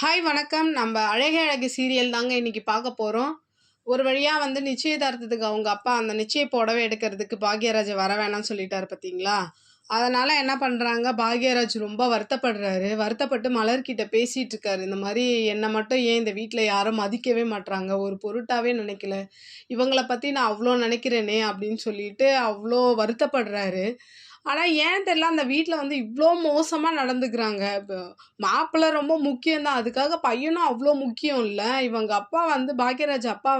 Hi வணக்கம். நம்ம அழகே அழகு சீரியல் தாங்க இன்னைக்கு பார்க்க போறோம். ஒரு வழியா நிச்சயதார்த்தத்துக்கு அவங்க அப்பா அந்த நிச்சய புடவை எடுக்கிறதுக்கு பாக்யராஜ் வர வேணாம்னு சொல்லிட்டாரு பார்த்தீங்களா? அதனால என்ன பண்றாங்க, பாக்யராஜ் ரொம்ப வருத்தப்படுறாரு. வருத்தப்பட்டு மலர்கிட்ட பேசிட்டு இருக்காரு. இந்த மாரி என்ன மட்டும் ஏன் இந்த வீட்ல யாரும் மதிக்கவே மாட்றாங்க. ஒரு பொருட்டாவே நினைக்கல. இவங்கள பத்தி நான் அவ்ளோ நினைக்கிறேனே அப்படின்னு சொல்லிட்டு அவ்ளோ வருத்தப்படுறாரு. ஆனா ஏன் தெரியல அந்த வீட்ல இவ்ளோ மோசமா நடந்துக்கிறாங்க. மாப்பிள்ளை ரொம்ப முக்கியம் தான். அதுக்காக பையனும் அவ்ளோ முக்கியம் இல்ல. இவங்க அப்பா பாக்யராஜ் அப்பா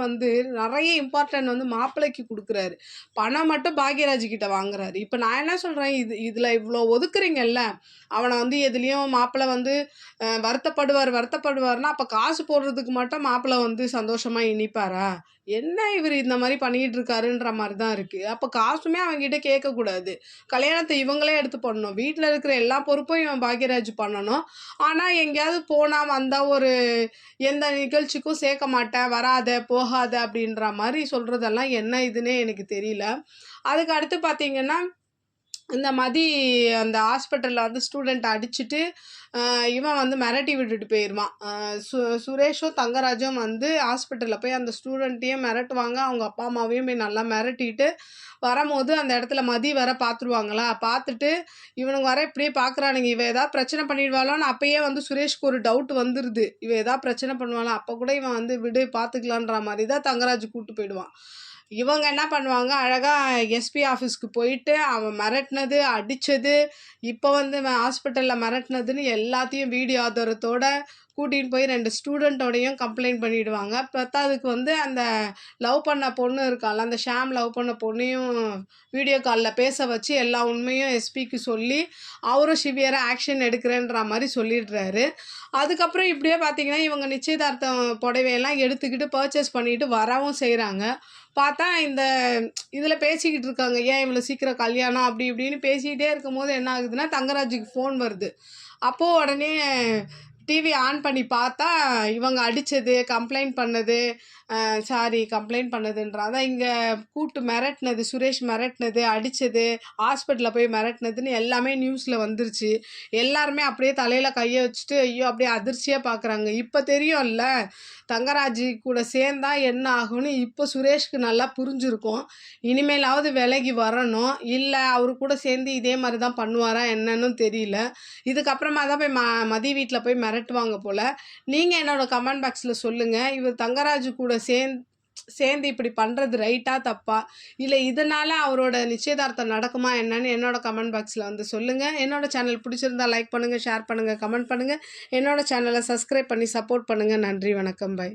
நெறைய இம்பார்ட்டன்ட் மாப்பிள்ளைக்கு குடுக்குறாரு. பணம் மட்டும் பாக்யராஜ் கிட்ட வாங்குறாரு. இப்ப நான் என்ன சொல்றேன், இதுல இவ்ளோ ஒதுக்குறீங்கல்ல, அவன எதுலயும் மாப்பிள்ளை வருத்தப்படுவார்ன்னா, அப்ப காசு போடுறதுக்கு மட்டும் மாப்பிள்ளை சந்தோஷமா இனிப்பாரா? என்ன இவரு இந்த மாரி பண்ணிட்டு இருக்காருன்ற மாரி தான் இருக்கு. அப்ப காசுமே அவன்கிட்ட கேட்கக்கூடாது. கல்யாணத்த இவங்களே எடுத்து பண்ணணும். வீட்ல இருக்கிற எல்லா பொறுப்பும் இவன் பாக்யராஜ் பண்ணணும். ஆனா, எங்கேயாவது போனா, வந்தா எந்த நிகழ்ச்சிக்கும் சேர்க்க மாட்டேன், வராத, போகாத அப்படின்ற மாரி சொல்றதெல்லாம் என்ன இதுன்னே எனக்கு தெரியல. அதுக்கு அடுத்து பார்த்தீங்கன்னா, இந்த மதி அந்த ஹாஸ்பிட்டல்ல ஸ்டூடெண்ட்ட அடிச்சுட்டு, இவன் மிரட்டி விட்டுட்டு போயிருவான். சுரேஷும், தங்கராஜும் ஹாஸ்பிட்டல்ல போய் அந்த ஸ்டூடெண்ட்டையும் மிரட்டுவாங்க. அவங்க அப்பா, அம்மாவையும் போய் நல்லா மிரட்டிட்டு வரம்போது, அந்த இடத்துல மதி வேற பார்த்துருவாங்களா, பார்த்துட்டு இவனுங்க வேற இப்படியே பார்க்குறானுங்க. இவ ஏதாவது பிரச்சனை பண்ணிடுவாளோன்னு அப்பயே சுரேஷ்க்கு ஒரு டவுட் வந்துருது. இவ ஏதாவது பிரச்சனை பண்ணுவாளா? அப்ப கூட இவன் விடு பார்த்துக்கலான்ற மாரி தான் தங்கராஜ் கூட்டு போயிடுவான். இவங்க என்ன பண்ணுவாங்க, அழகா எஸ்பி ஆஃபீஸ்க்கு போயிட்டு, அவன் மிரட்டுனது, அடிச்சது, இப்ப இவன் ஹாஸ்பிட்டல்ல மிரட்டுனதுன்னு எல்லாத்தையும் வீடியோ ஆதாரத்தோட கூட்டிட்டு போய் 2 ஸ்டூடெண்ட்டோடையும் கம்ப்ளைண்ட் பண்ணிடுவாங்க. பத்தாததுக்கு அந்த லவ் பண்ண பொண்ணு இருக்கால்ல, அந்த ஷாம் லவ் பண்ண பொண்ணையும் வீடியோ கால்ல பேச வச்சு எல்லா உண்மையும் எஸ்பிக்கு சொல்லி, அவரும் சிவியரா ஆக்ஷன் எடுக்கிறேன்ற மாரி சொல்லிடுறாரு. அதுக்கப்புறம் இப்படியே பார்த்தீங்கன்னா, இவங்க நிச்சயதார்த்தம் புடவையெல்லாம் எடுத்துக்கிட்டு பர்ச்சேஸ் பண்ணிட்டு வரவும் செய்றாங்க. பார்த்தா இதில பேசிக்கிட்டு இருக்காங்க. ஏன் இவ்வளோ சீக்கிரம் கல்யாணம் அப்படி இப்படின்னு பேசிக்கிட்டே இருக்கும்போது என்ன ஆகுதுன்னா, தங்கராஜுக்கு ஃபோன் வருது. அப்போ உடனே டிவி ஆன் பண்ணி பார்த்தா, இவங்க அடிச்சது, கம்ப்ளைண்ட் பண்ணது, கம்ப்ளைண்ட் பண்ணதுன்றா அதான் இங்க கூட்டு மிரட்டுனது, சுரேஷ் மிரட்டுனது, அடிச்சது, ஹாஸ்பிட்டல்ல போய் மிரட்டுனதுன்னு எல்லாமே நியூஸ்ல வந்துருச்சு. எல்லாருமே அப்படியே தலையில கைய வச்சுட்டு, ஐயோ! அப்படியே அதிர்ச்சியா பார்க்குறாங்க. இப்ப தெரியும்ல, தங்கராஜ் கூட சேர்ந்தா என்ன ஆகும்னு இப்ப சுரேஷ்க்கு நல்லா புரிஞ்சிருக்கும். இனிமேலாவது விலகி வரணும். இல்ல அவரு கூட சேர்ந்து இதே மாரி தான் பண்ணுவாரா என்னன்னும் தெரியல. இதுக்கப்புறமா தான் போய் மதி வீட்ல போய் மிரட்டுவாங்க போல. நீங்க என்னோட கமெண்ட் பாக்ஸ்ல சொல்லுங்க. இவர் தங்கராஜ் கூட சேர்ந்து இப்படி பண்றது ரைட்டா? தப்பா? இல்ல இதனால அவரோட நிச்சயதார்த்தம் நடக்குமா என்னன்னு என்னோட கமெண்ட் பாக்ஸ்ல சொல்லுங்க. என்னோட சேனல் பிடிச்சிருந்தா லைக் பண்ணுங்க, ஷேர் பண்ணுங்க, கமெண்ட் பண்ணுங்க. என்னோட சேனலை சப்ஸ்கிரைப் பண்ணி சப்போர்ட் பண்ணுங்க. நன்றி, வணக்கம், பை.